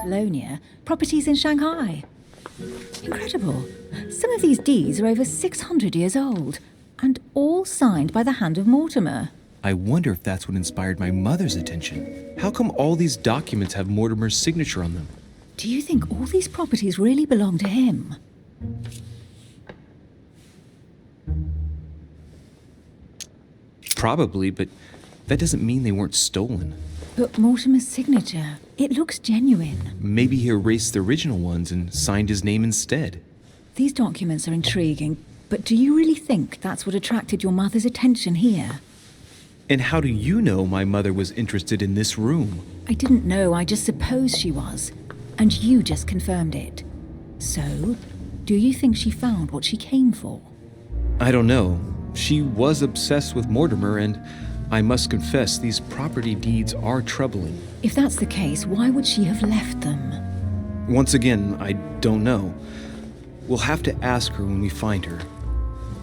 Catalonia, properties in Shanghai. Incredible. Some of these deeds are over 600 years old, and all signed by the hand of Mortimer. I wonder if that's what inspired my mother's attention. How come all these documents have Mortimer's signature on them? Do you think all these properties really belong to him? Probably, but that doesn't mean they weren't stolen. But Mortimer's signature, it looks genuine. Maybe he erased the original ones and signed his name instead. These documents are intriguing, but do you really think that's what attracted your mother's attention here? And how do you know my mother was interested in this room? I didn't know, I just supposed she was. And you just confirmed it. So, do you think she found what she came for? I don't know. She was obsessed with Mortimer, and I must confess these property deeds are troubling. If that's the case, why would she have left them? Once again, I don't know. We'll have to ask her when we find her.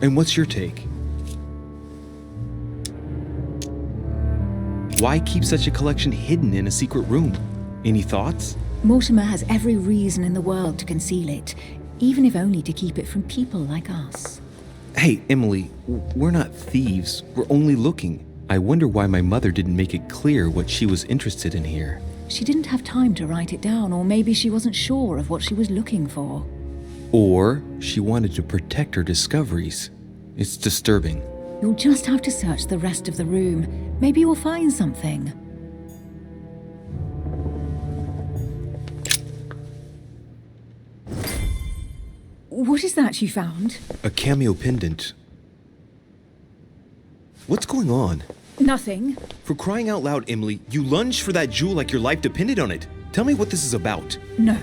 And what's your take? Why keep such a collection hidden in a secret room? Any thoughts? Mortimer has every reason in the world to conceal it, even if only to keep it from people like us. Hey, Emily, we're not thieves. We're only looking. I wonder why my mother didn't make it clear what she was interested in here. She didn't have time to write it down, or maybe she wasn't sure of what she was looking for. Or she wanted to protect her discoveries. It's disturbing. You'll just have to search the rest of the room. Maybe you'll find something. What is that you found? A cameo pendant. What's going on? Nothing. For crying out loud, Emily, you lunged for that jewel like your life depended on it. Tell me what this is about. No.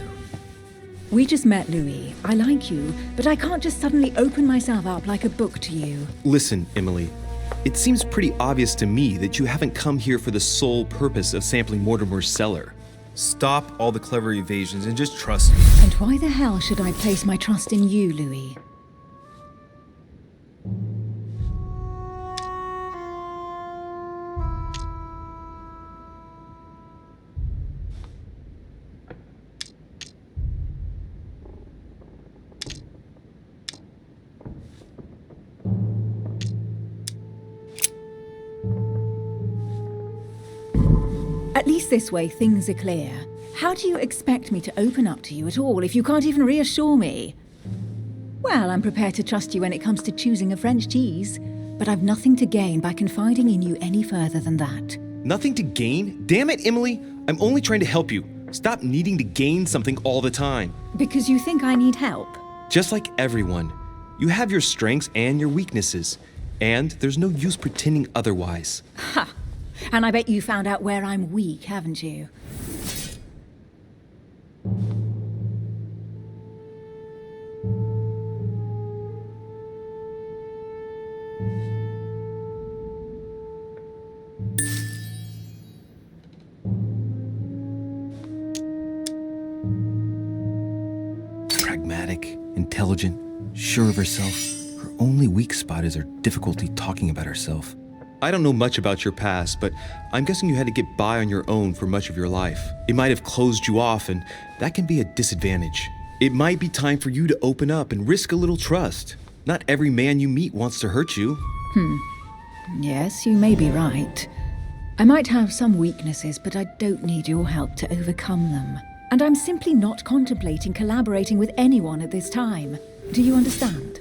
We just met, Louis. I like you, but I can't just suddenly open myself up like a book to you. Listen, Emily. It seems pretty obvious to me that you haven't come here for the sole purpose of sampling Mortimer's cellar. Stop all the clever evasions and just trust me. And why the hell should I place my trust in you, Louis? At least this way, things are clear. How do you expect me to open up to you at all if you can't even reassure me? Well, I'm prepared to trust you when it comes to choosing a French cheese, but I've nothing to gain by confiding in you any further than that. Nothing to gain? Damn it, Emily! I'm only trying to help you. Stop needing to gain something all the time. Because you think I need help? Just like everyone. You have your strengths and your weaknesses, and there's no use pretending otherwise. Ha! And I bet you found out where I'm weak, haven't you? Pragmatic, intelligent, sure of herself. Her only weak spot is her difficulty talking about herself. I don't know much about your past, but I'm guessing you had to get by on your own for much of your life. It might have closed you off, and that can be a disadvantage. It might be time for you to open up and risk a little trust. Not every man you meet wants to hurt you. Yes, you may be right. I might have some weaknesses, but I don't need your help to overcome them. And I'm simply not contemplating collaborating with anyone at this time. Do you understand?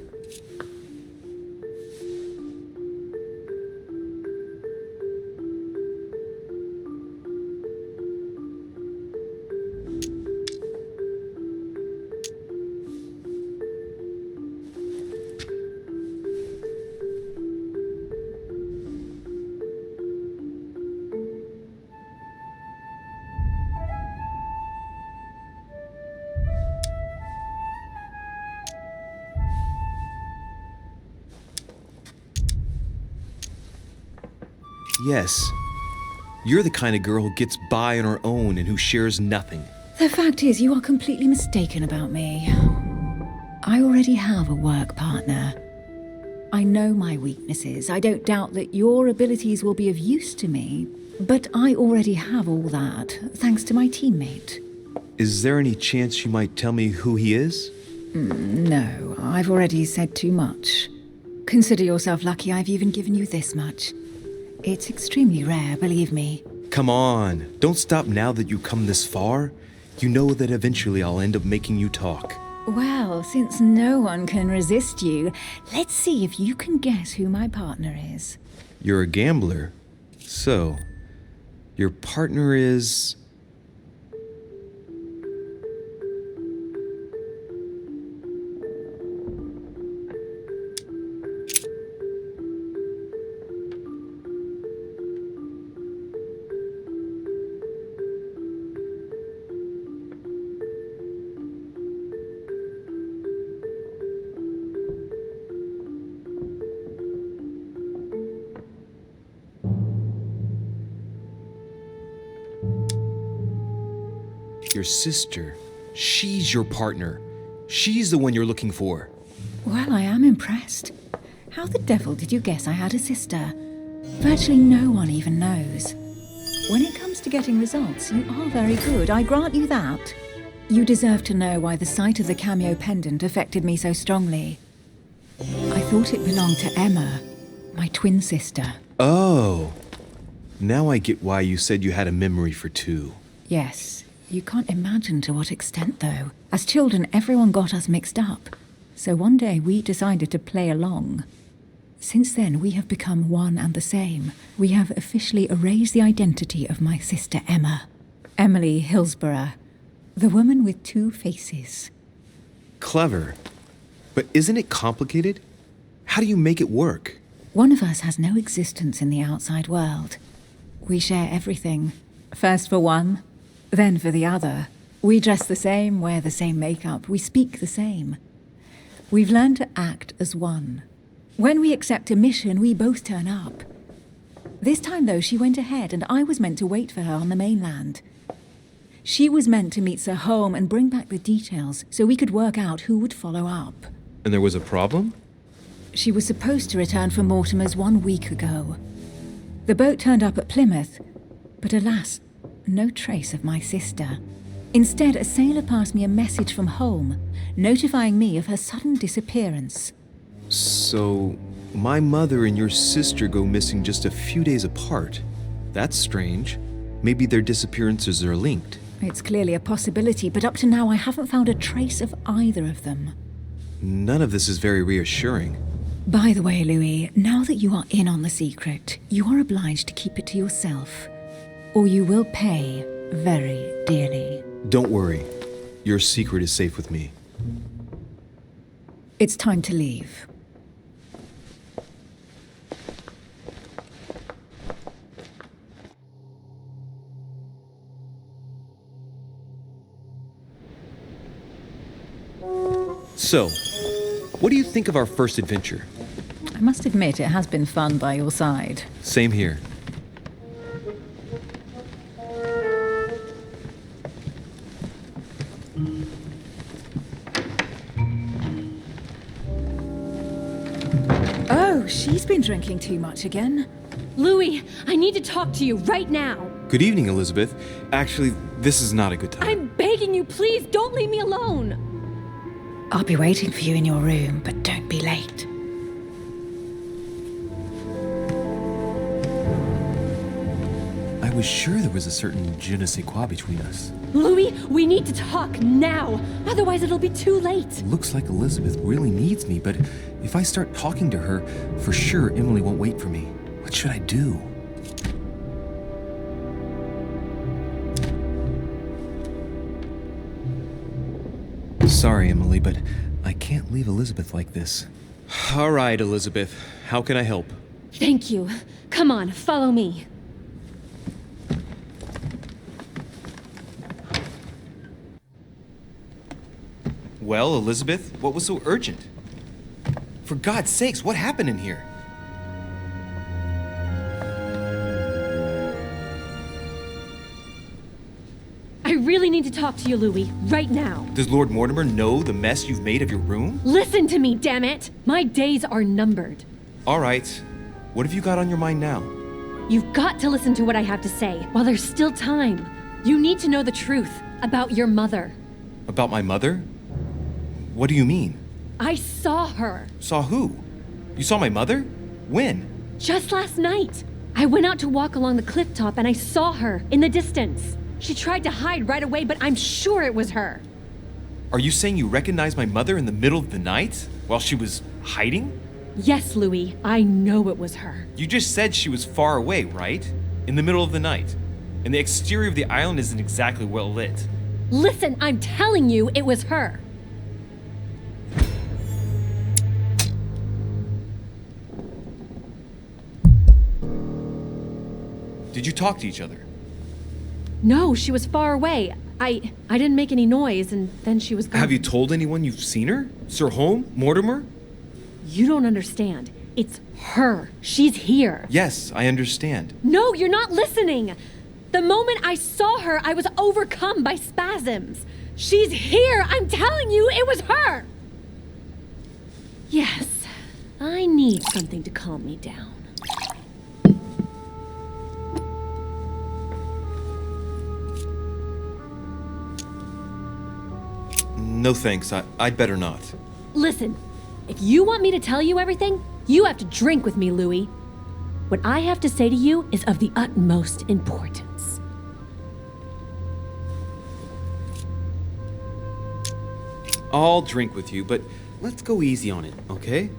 Yes. You're the kind of girl who gets by on her own and who shares nothing. The fact is, you are completely mistaken about me. I already have a work partner. I know my weaknesses. I don't doubt that your abilities will be of use to me, but I already have all that, thanks to my teammate. Is there any chance you might tell me who he is? No, I've already said too much. Consider yourself lucky I've even given you this much. It's extremely rare, believe me. Come on, don't stop now that you've come this far. You know that eventually I'll end up making you talk. Well, since no one can resist you, let's see if you can guess who my partner is. You're a gambler. So, your partner is... Your sister. She's your partner. She's the one you're looking for. Well, I am impressed. How the devil did you guess I had a sister? Virtually no one even knows. When it comes to getting results, you are very good, I grant you that. You deserve to know why the sight of the cameo pendant affected me so strongly. I thought it belonged to Emma, my twin sister. Oh. Now I get why you said you had a memory for two. Yes. You can't imagine to what extent, though. As children, everyone got us mixed up. So one day we decided to play along. Since then, we have become one and the same. We have officially erased the identity of my sister Emma. Emily Hillsborough. The woman with two faces. Clever. But isn't it complicated? How do you make it work? One of us has no existence in the outside world. We share everything. First for one, then for the other. We dress the same, wear the same makeup, we speak the same. We've learned to act as one. When we accept a mission, we both turn up. This time, though, she went ahead and I was meant to wait for her on the mainland. She was meant to meet Sir Home and bring back the details so we could work out who would follow up. And there was a problem? She was supposed to return from Mortimer's 1 week ago. The boat turned up at Plymouth, but alas, no trace of my sister. Instead, a sailor passed me a message from home, notifying me of her sudden disappearance. So, my mother and your sister go missing just a few days apart. That's strange. Maybe their disappearances are linked. It's clearly a possibility, but up to now I haven't found a trace of either of them. None of this is very reassuring. By the way, Louis, now that you are in on the secret, you are obliged to keep it to yourself, or you will pay very dearly. Don't worry. Your secret is safe with me. It's time to leave. So, what do you think of our first adventure? I must admit, it has been fun by your side. Same here. Oh, she's been drinking too much again. Louis, I need to talk to you right now. Good evening, Elizabeth. Actually, this is not a good time. I'm begging you, please don't leave me alone. I'll be waiting for you in your room, but don't be late. I was sure there was a certain je ne sais quoi between us. Louis, we need to talk now. Otherwise it'll be too late. Looks like Elizabeth really needs me, but if I start talking to her, for sure Emily won't wait for me. What should I do? Sorry, Emily, but I can't leave Elizabeth like this. All right, Elizabeth. How can I help? Thank you. Come on, follow me. Well, Elizabeth, what was so urgent? For God's sakes, what happened in here? I really need to talk to you, Louis, right now. Does Lord Mortimer know the mess you've made of your room? Listen to me, damn it! My days are numbered. All right. What have you got on your mind now? You've got to listen to what I have to say while there's still time. You need to know the truth About your mother. About my mother? What do you mean? I saw her. Saw who? You saw my mother? When? Just last night. I went out to walk along the cliff top and I saw her in the distance. She tried to hide right away, but I'm sure it was her. Are you saying you recognized my mother in the middle of the night? While she was hiding? Yes, Louis, I know it was her. You just said she was far away, right? In the middle of the night. And the exterior of the island isn't exactly well lit. Listen, I'm telling you it was her. Did you talk to each other? No, she was far away. I didn't make any noise, and then she was gone. Have you told anyone you've seen her? Sir Holm? Mortimer? You don't understand. It's her. She's here. Yes, I understand. No, you're not listening. The moment I saw her, I was overcome by spasms. She's here. I'm telling you, it was her. Yes, I need something to calm me down. No thanks, I'd better not. Listen, if you want me to tell you everything, you have to drink with me, Louis. What I have to say to you is of the utmost importance. I'll drink with you, but let's go easy on it, okay?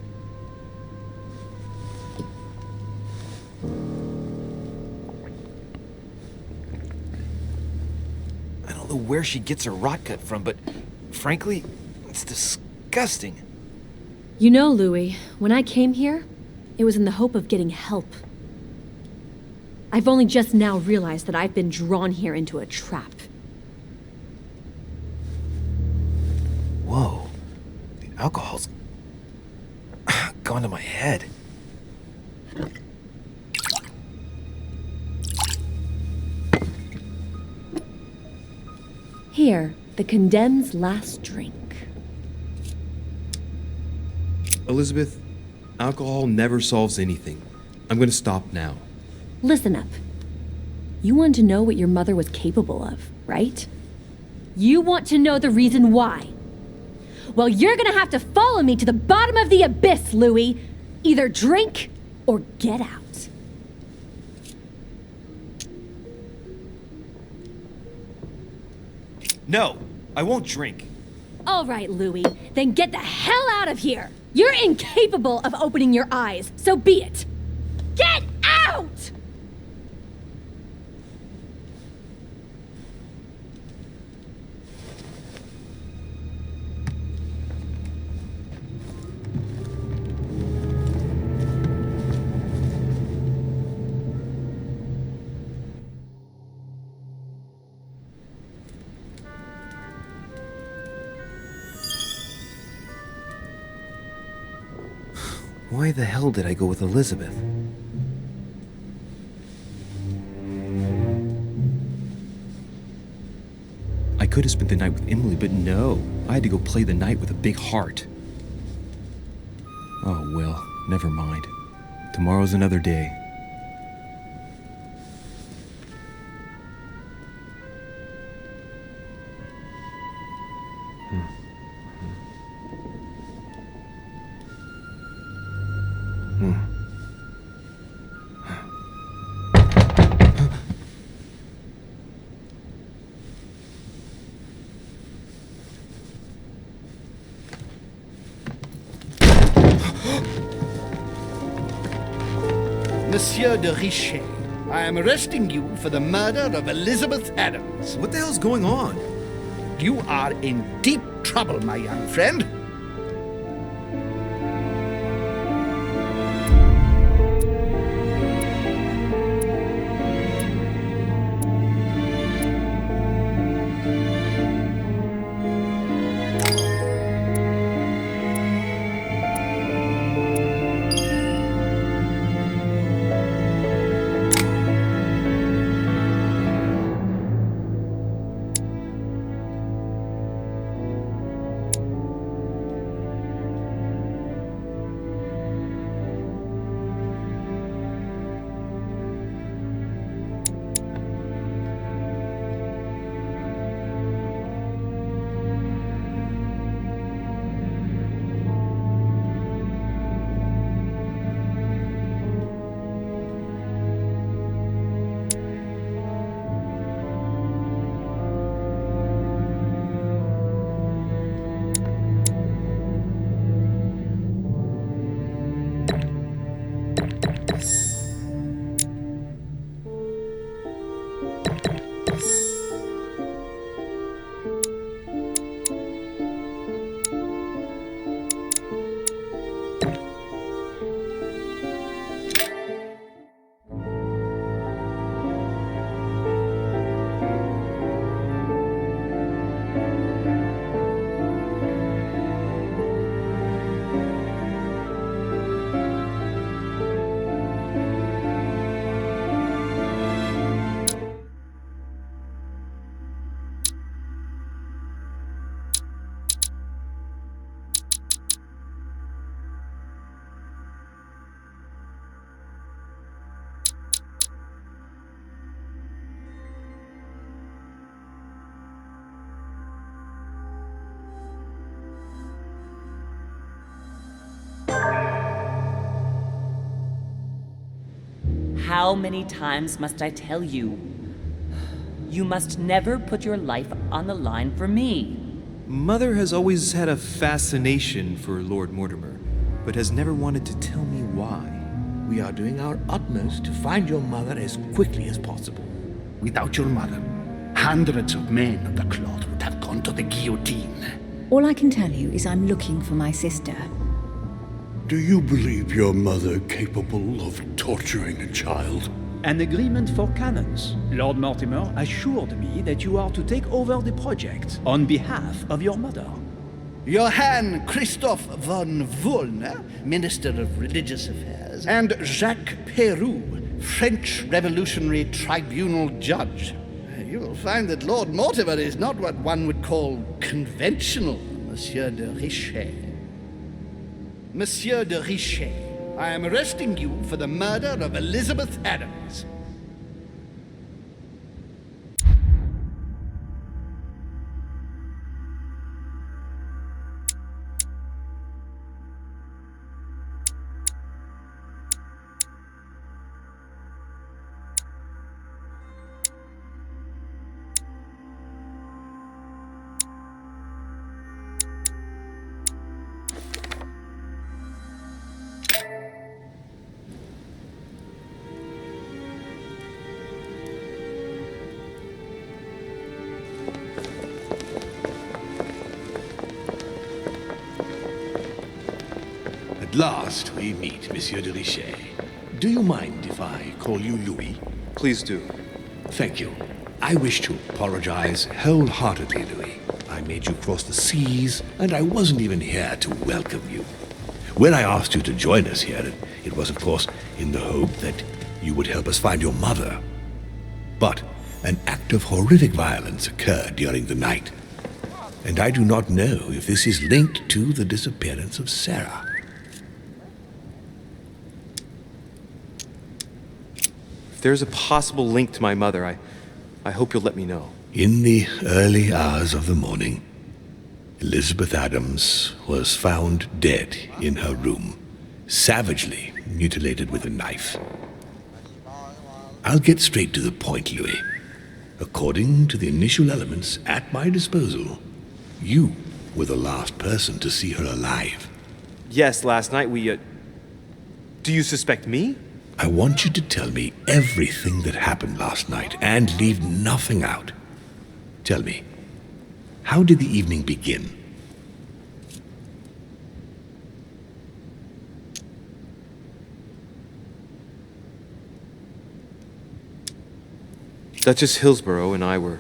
I don't know where she gets her rot gut from, but frankly, it's disgusting. You know, Louis, when I came here, it was in the hope of getting help. I've only just now realized that I've been drawn here into a trap. Whoa, the alcohol's gone to my head. Here, the condemned's last drink. Elizabeth, alcohol never solves anything. I'm gonna stop now. Listen up. You want to know what your mother was capable of, right? You want to know the reason why. Well, you're gonna have to follow me to the bottom of the abyss, Louis. Either drink or get out. No, I won't drink. All right, Louis, then get the hell out of here. You're incapable of opening your eyes, so be it. Get out! Why the hell did I go with Elizabeth? I could have spent the night with Emily, but no. I had to go play the night with a big heart. Oh well, never mind. Tomorrow's another day. Monsieur de Richet, I am arresting you for the murder of Elizabeth Adams. What the hell's going on? You are in deep trouble, my young friend. How many times must I tell you? You must never put your life on the line for me. Mother has always had a fascination for Lord Mortimer, but has never wanted to tell me why. We are doing our utmost to find your mother as quickly as possible. Without your mother, hundreds of men of the cloth would have gone to the guillotine. All I can tell you is I'm looking for my sister. Do you believe your mother capable of torturing a child? An agreement for cannons. Lord Mortimer assured me that you are to take over the project on behalf of your mother. Johann Christoph von Wollner, Minister of Religious Affairs, and Jacques Peroux, French Revolutionary Tribunal Judge. You will find that Lord Mortimer is not what one would call conventional, Monsieur de Richet. Monsieur de Richet, I am arresting you for the murder of Elizabeth Adams. At last we meet, Monsieur de Richet. Do you mind if I call you Louis? Please do. Thank you. I wish to apologize wholeheartedly, Louis. I made you cross the seas, and I wasn't even here to welcome you. When I asked you to join us here, it was, of course, in the hope that you would help us find your mother. But an act of horrific violence occurred during the night, and I do not know if this is linked to the disappearance of Sarah. If there's a possible link to my mother, I hope you'll let me know. In the early hours of the morning, Elizabeth Adams was found dead in her room, savagely mutilated with a knife. I'll get straight to the point, Louis. According to the initial elements at my disposal, you were the last person to see her alive. Yes, last night we, Do you suspect me? I want you to tell me everything that happened last night and leave nothing out. Tell me, how did the evening begin? Duchess Hillsborough and I were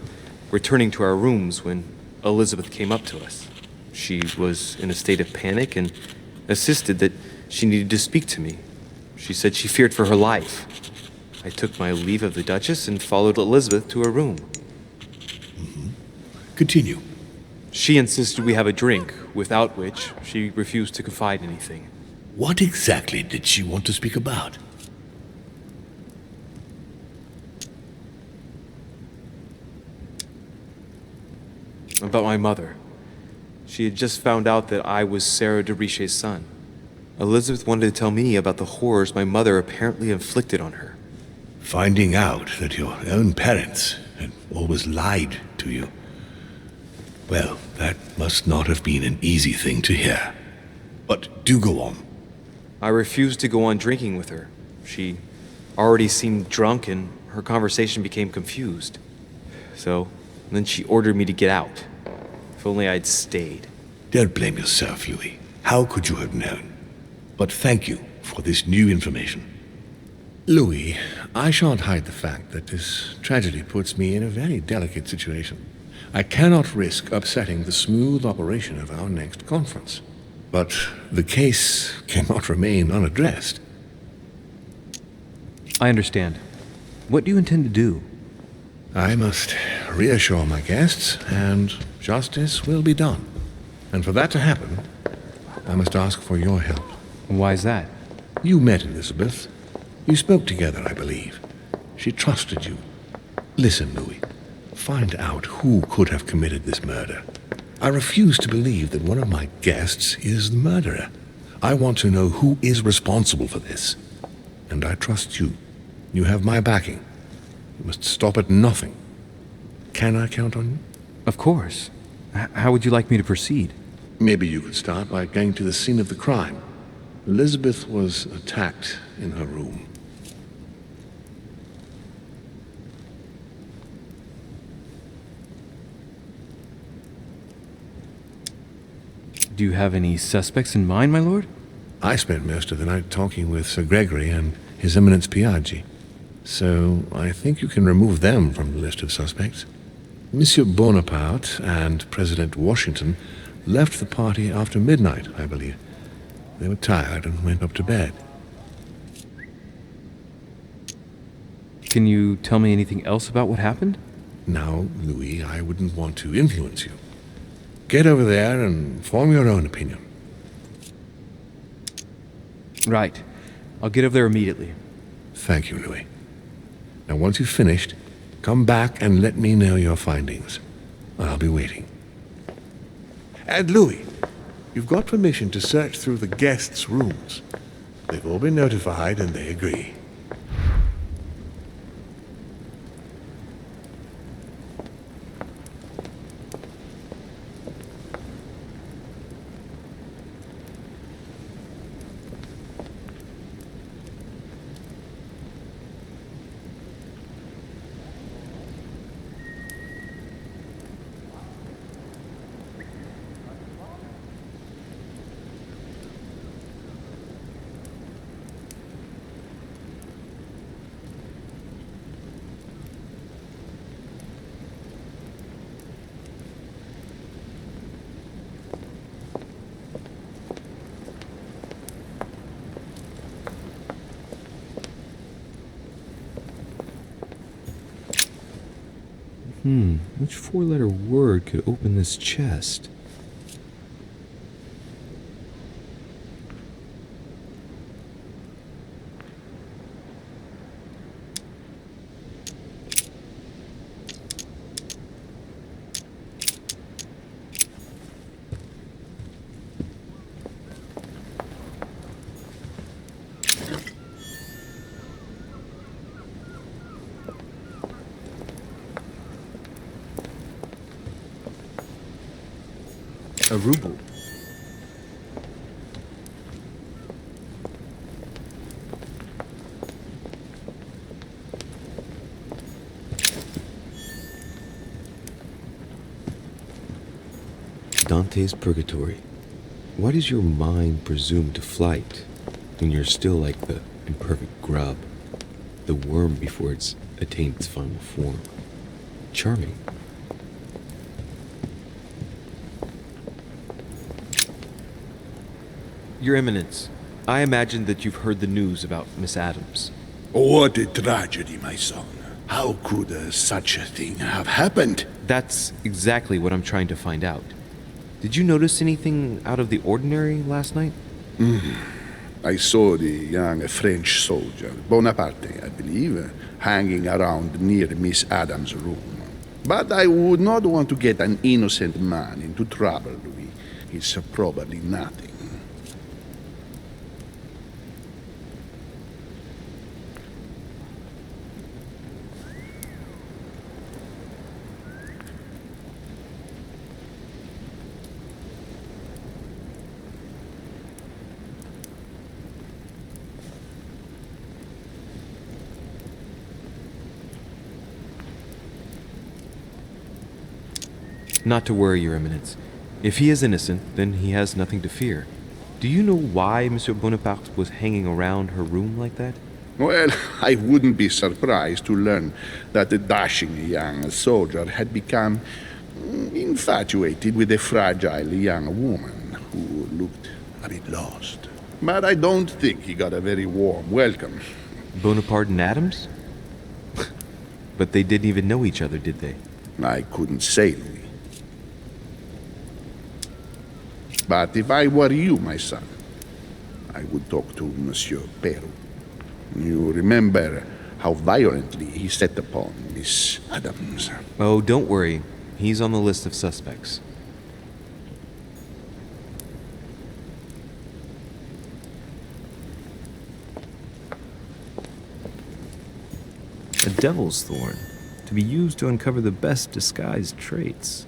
returning to our rooms when Elizabeth came up to us. She was in a state of panic and insisted that she needed to speak to me. She said she feared for her life. I took my leave of the Duchess and followed Elizabeth to her room. Continue. She insisted we have a drink, without which she refused to confide anything. What exactly did she want to speak about? About my mother. She had just found out that I was Sarah de Richet's son. Elizabeth wanted to tell me about the horrors my mother apparently inflicted on her. Finding out that your own parents had always lied to you. Well, that must not have been an easy thing to hear. But do go on. I refused to go on drinking with her. She already seemed drunk and her conversation became confused. So, then she ordered me to get out. If only I'd stayed. Don't blame yourself, Louis. How could you have known? But thank you for this new information. Louis, I shan't hide the fact that this tragedy puts me in a very delicate situation. I cannot risk upsetting the smooth operation of our next conference. But the case cannot remain unaddressed. I understand. What do you intend to do? I must reassure my guests, and justice will be done. And for that to happen, I must ask for your help. Why is that? You met Elizabeth. You spoke together, I believe. She trusted you. Listen, Louis. Find out who could have committed this murder. I refuse to believe that one of my guests is the murderer. I want to know who is responsible for this. And I trust you. You have my backing. You must stop at nothing. Can I count on you? Of course. How would you like me to proceed? Maybe you could start by going to the scene of the crime. Elizabeth was attacked in her room. Do you have any suspects in mind, my lord? I spent most of the night talking with Sir Gregory and His Eminence Piaggi, so I think you can remove them from the list of suspects. Monsieur Bonaparte and President Washington left the party after midnight, I believe. They were tired and went up to bed. Can you tell me anything else about what happened? Now, Louis, I wouldn't want to influence you. Get over there and form your own opinion. Right. I'll get over there immediately. Thank you, Louis. Now, once you've finished, come back and let me know your findings. I'll be waiting. And Louis, you've got permission to search through the guests' rooms. They've all been notified and they agree. Which four-letter word could open this chest? A ruble. Dante's Purgatory. Why does your mind presume to flight when you're still like the imperfect grub, the worm before it's attained its final form? Charming. Your Eminence, I imagine that you've heard the news about Miss Adams. What a tragedy, my son. How could such a thing have happened? That's exactly what I'm trying to find out. Did you notice anything out of the ordinary last night? I saw the young French soldier, Bonaparte, I believe, hanging around near Miss Adams' room. But I would not want to get an innocent man into trouble, Louis. It's probably nothing. Not to worry, Your Eminence. If he is innocent, then he has nothing to fear. Do you know why Monsieur Bonaparte was hanging around her room like that? Well, I wouldn't be surprised to learn that the dashing young soldier had become infatuated with a fragile young woman who looked a bit lost. But I don't think he got a very warm welcome. Bonaparte and Adams? But they didn't even know each other, did they? I couldn't say, Louis. But if I were you, my son, I would talk to Monsieur Peru. You remember how violently he set upon Miss Adams. Oh, don't worry. He's on the list of suspects. devil's thorn, to be used to uncover the best disguised traits.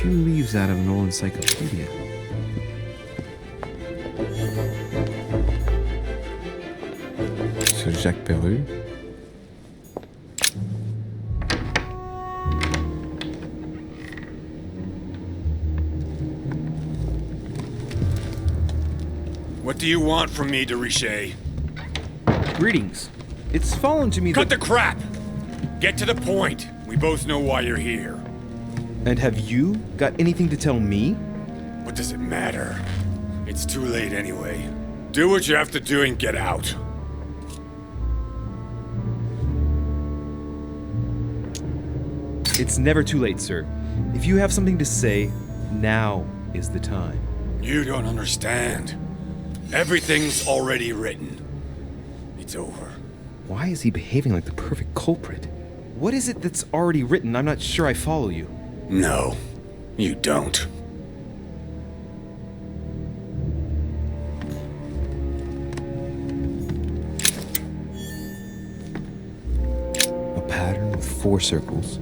Leaves out of an old encyclopedia. So Jacques Perru. What do you want from me, de Richet? Greetings. It's fallen to me Cut that... the crap! Get to the point. We both know why you're here. And have you got anything to tell me? What does it matter? It's too late anyway. Do what you have to do and get out. It's never too late, sir. If you have something to say, now is the time. You don't understand. Everything's already written. It's over. Why is he behaving like the perfect culprit? What is it that's already written? I'm not sure I follow you. No, you don't. A pattern with 4 circles.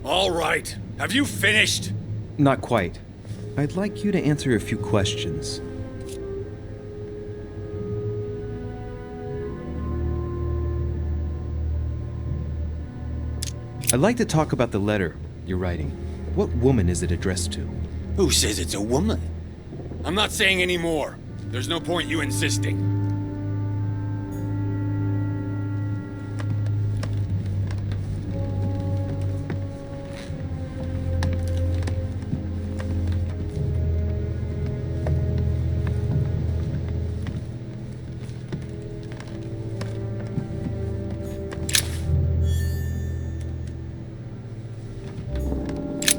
All right. Have you finished? Not quite. I'd like you to answer a few questions. I'd like to talk about the letter you're writing. What woman is it addressed to? Who says it's a woman? I'm not saying any more. There's no point you insisting.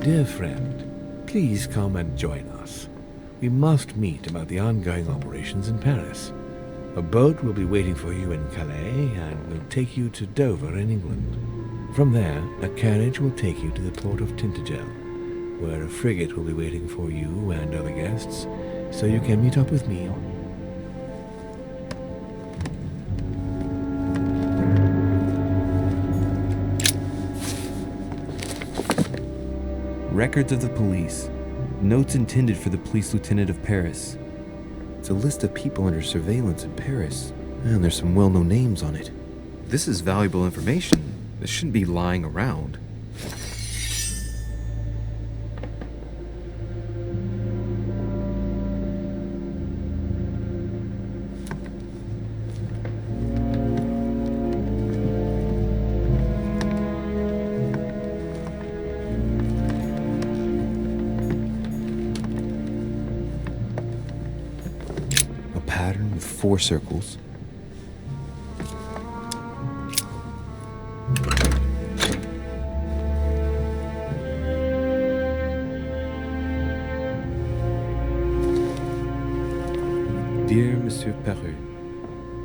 Dear friend, please come and join us. We must meet about the ongoing operations in Paris. A boat will be waiting for you in Calais and will take you to Dover in England. From there, a carriage will take you to the port of Tintagel, where a frigate will be waiting for you and other guests, so you can meet up with me. Records of the police. Notes intended for the police lieutenant of Paris. It's a list of people under surveillance in Paris, and there's some well-known names on it. This is valuable information. This shouldn't be lying around. Pattern with 4 circles. Dear Monsieur Peru,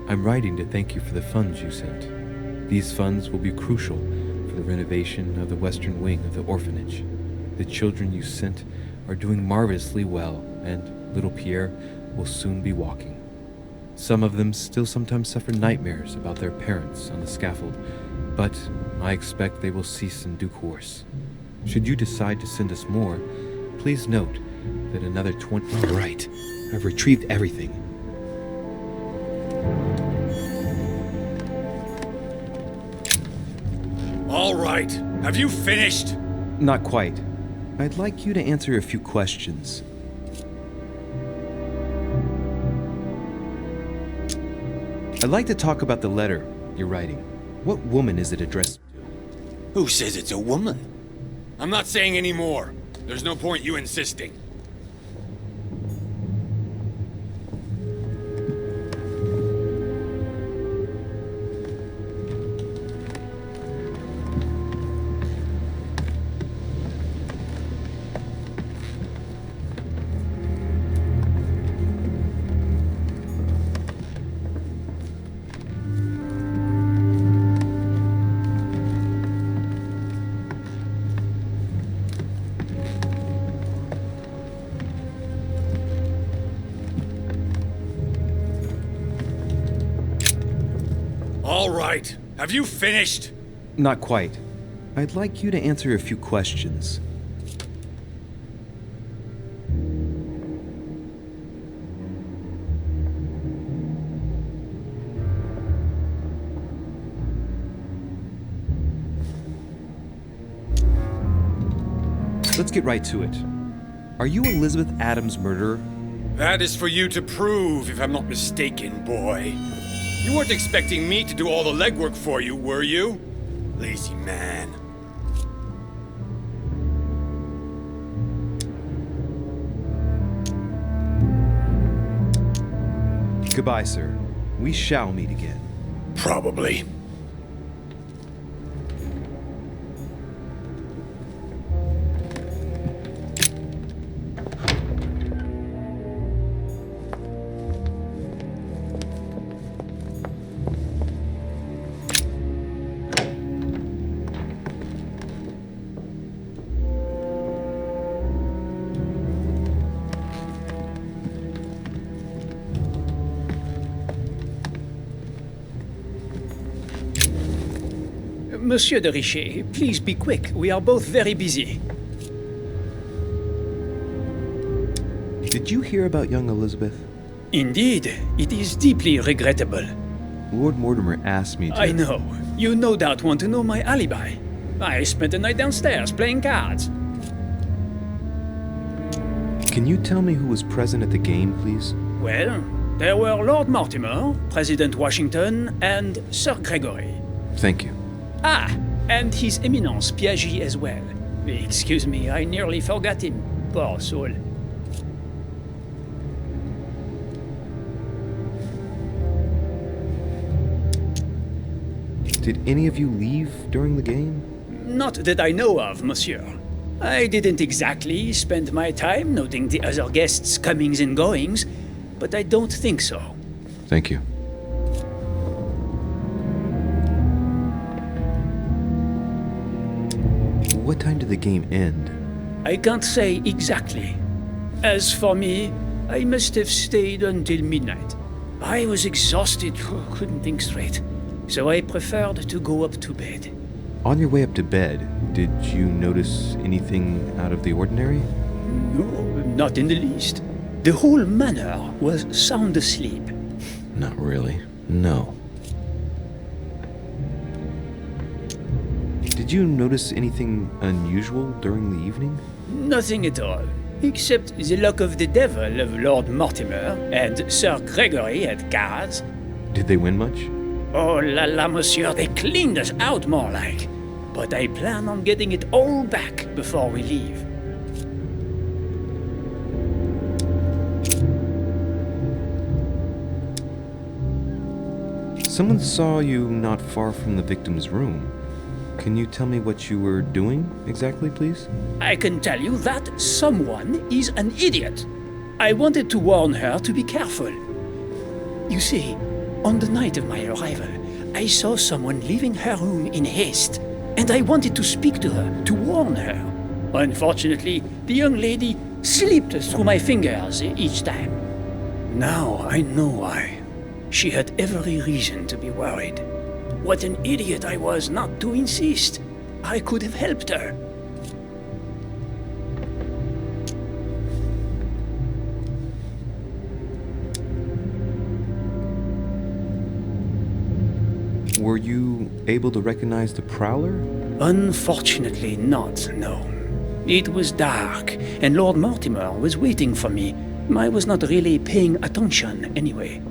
I'm writing to thank you for the funds you sent. These funds will be crucial for the renovation of the western wing of the orphanage. The children you sent are doing marvelously well, and little Pierre will soon be walking. Some of them still sometimes suffer nightmares about their parents on the scaffold, but I expect they will cease in due course. Should you decide to send us more, please note that another 20... All right, I've retrieved everything. All right, have you finished? Not quite. I'd like you to answer a few questions. I'd like to talk about the letter you're writing. What woman is it addressed to? Who says it's a woman? I'm not saying any more. There's no point you insisting. All right, have you finished? Not quite. I'd like you to answer a few questions. Let's get right to it. Are you Elizabeth Adams' murderer? That is for you to prove, if I'm not mistaken, boy. You weren't expecting me to do all the legwork for you, were you? Lazy man. Goodbye, sir. We shall meet again. Probably. Monsieur de Richet, please be quick. We are both very busy. Did you hear about young Elizabeth? Indeed, it is deeply regrettable. Lord Mortimer asked me to... I know. You no doubt want to know my alibi. I spent the night downstairs playing cards. Can you tell me who was present at the game, please? Well, there were Lord Mortimer, President Washington, and Sir Gregory. Thank you. Ah, and His Eminence Piaget as well. Excuse me, I nearly forgot him. Poor soul. Did any of you leave during the game? Not that I know of, monsieur. I didn't exactly spend my time noting the other guests' comings and goings, but I don't think so. Thank you. What time did the game end? I can't say exactly. As for me, I must have stayed until midnight. I was exhausted, couldn't think straight, so I preferred to go up to bed. On your way up to bed, did you notice anything out of the ordinary? No, not in the least. The whole manor was sound asleep. Not really. No. Did you notice anything unusual during the evening? Nothing at all, except the luck of the devil of Lord Mortimer and Sir Gregory at cards. Did they win much? Oh la la, monsieur, they cleaned us out more like. But I plan on getting it all back before we leave. Someone saw you not far from the victim's room. Can you tell me what you were doing exactly, please? I can tell you that someone is an idiot. I wanted to warn her to be careful. You see, on the night of my arrival, I saw someone leaving her room in haste, and I wanted to speak to her, to warn her. Unfortunately, the young lady slipped through my fingers each time. Now I know why. She had every reason to be worried. What an idiot I was not to insist. I could have helped her. Were you able to recognize the prowler? Unfortunately not, no. It was dark, and Lord Mortimer was waiting for me. I was not really paying attention anyway.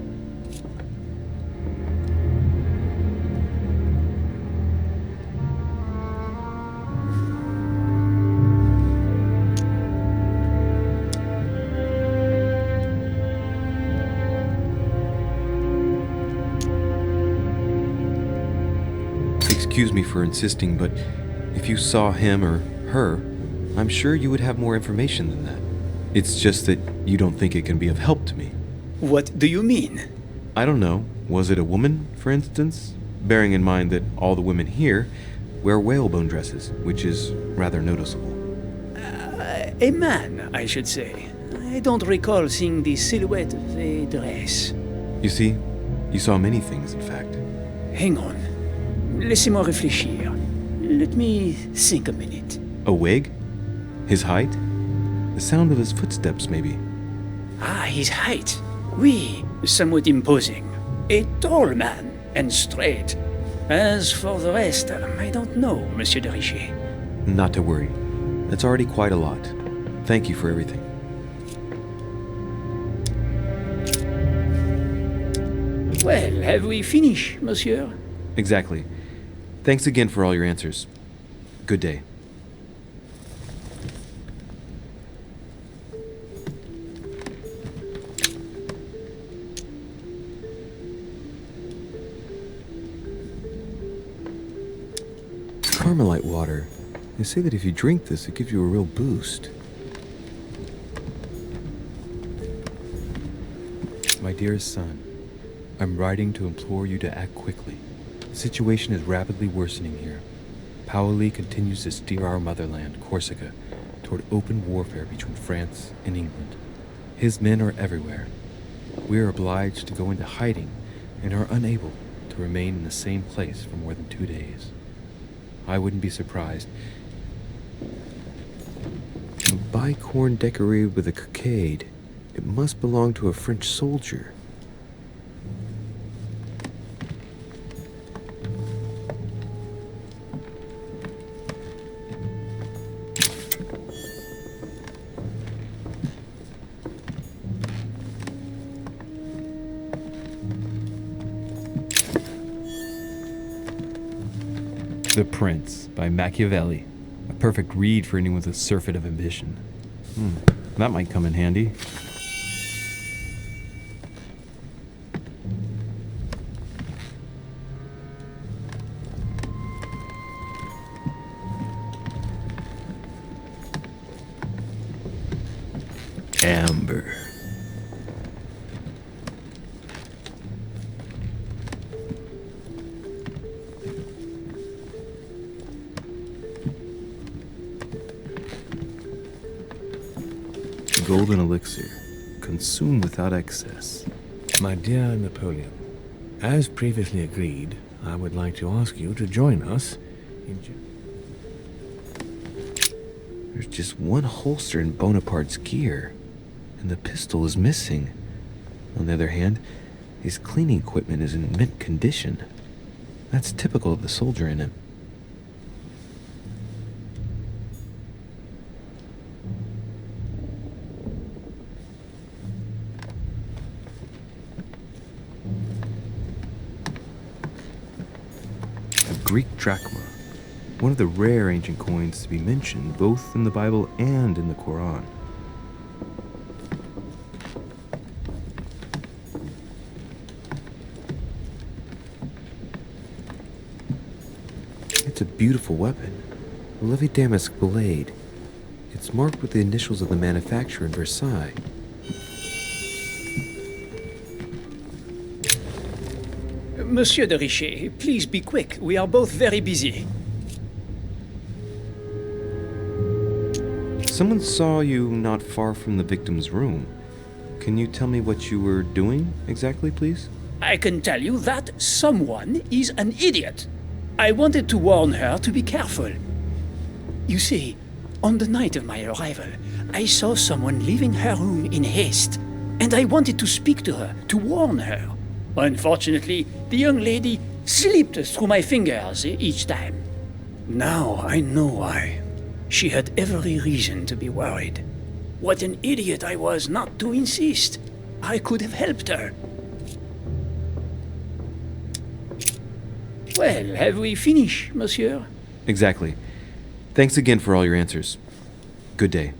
Excuse me for insisting, but if you saw him or her, I'm sure you would have more information than that. It's just that you don't think it can be of help to me. What do you mean? I don't know. Was it a woman, for instance? Bearing in mind that all the women here wear whalebone dresses, which is rather noticeable. A man, I should say. I don't recall seeing the silhouette of a dress. You see, you saw many things, in fact. Hang on. Laissez-moi réfléchir. Let me think a minute. A wig? His height? The sound of his footsteps, maybe. Ah, his height. Oui, somewhat imposing. A tall man, and straight. As for the rest, I don't know, Monsieur de Richet. Not to worry. That's already quite a lot. Thank you for everything. Well, have we finished, monsieur? Exactly. Thanks again for all your answers. Good day. Carmelite water. They say that if you drink this, it gives you a real boost. My dearest son, I'm writing to implore you to act quickly. The situation is rapidly worsening here. Paoli continues to steer our motherland, Corsica, toward open warfare between France and England. His men are everywhere. We are obliged to go into hiding and are unable to remain in the same place for more than 2 days. I wouldn't be surprised. A bicorn decorated with a cockade. It must belong to a French soldier. The Prince by Machiavelli. A perfect read for anyone with a surfeit of ambition. That might come in handy. Amber. Golden elixir. Consume without excess. My dear Napoleon, as previously agreed, I would like to ask you to join us in... There's just one holster in Bonaparte's gear, and the pistol is missing. On the other hand, his cleaning equipment is in mint condition. That's typical of the soldier in him. A Greek drachma, one of the rare ancient coins to be mentioned both in the Bible and in the Quran. It's a beautiful weapon, a lovely damask blade. It's marked with the initials of the manufacturer in Versailles. Monsieur de Richet, please be quick. We are both very busy. Someone saw you not far from the victim's room. Can you tell me what you were doing exactly, please? I can tell you that someone is an idiot. I wanted to warn her to be careful. You see, on the night of my arrival, I saw someone leaving her room in haste, and I wanted to speak to her, to warn her. Unfortunately, the young lady slipped through my fingers each time. Now I know why. She had every reason to be worried. What an idiot I was not to insist. I could have helped her. Well, have we finished, monsieur? Exactly. Thanks again for all your answers. Good day.